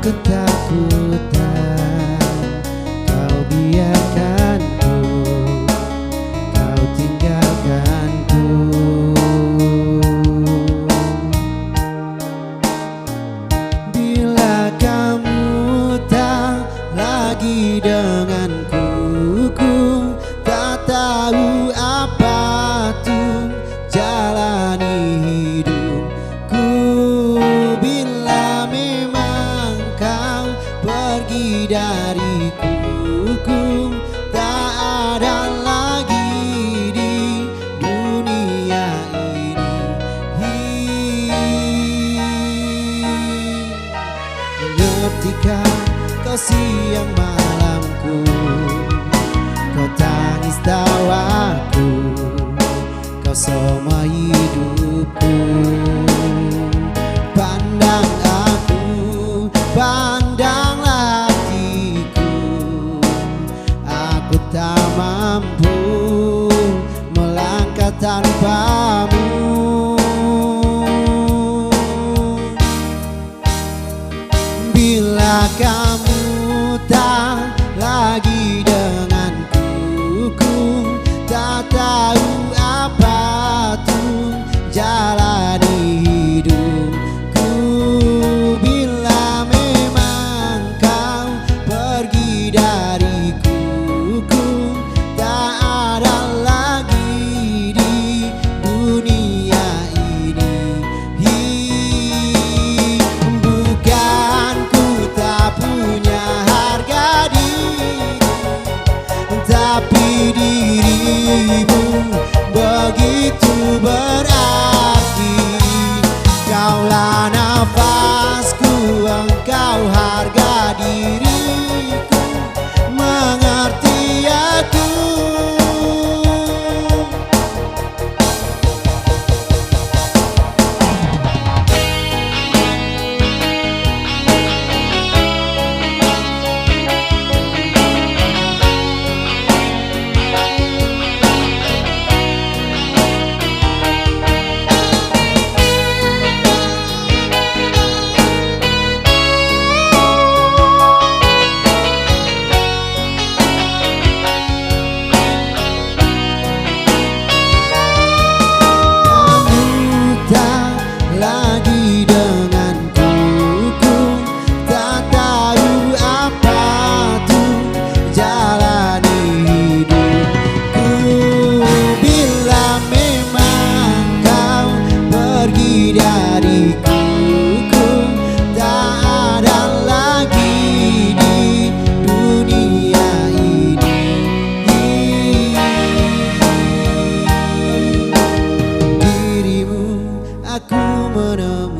ketakutan, kau biarkanku, kau tinggalkanku. Bila kamu tak lagi denganku, ku tak tahu apa tuh jalani hidupku. Bila memang kau pergi dariku, ku tak ada lagi di dunia ini. Mengertikah kau siang malamku, kau tangis tawaku, kau semua hidupku. Pandang aku, pandanglah hatiku, aku tak mampu melangkah tanpamu. Bila kamu tak lagi denganku, ku tak tahu apa tuh jalani hidupku. Bila memang kau pergi dariku, ku tak ada lagi di dunia ini. Bukan ku tak punya harga diri, tapi dirimu begitu berarti. Kaulah nafasku, engkau harga diriku, mengerti aku. Lagi denganku, ku tak tahu apa tuh jalani hidupku. Bila memang kau pergi dariku, ku tak ada lagi di dunia ini. Dirimu aku menemukan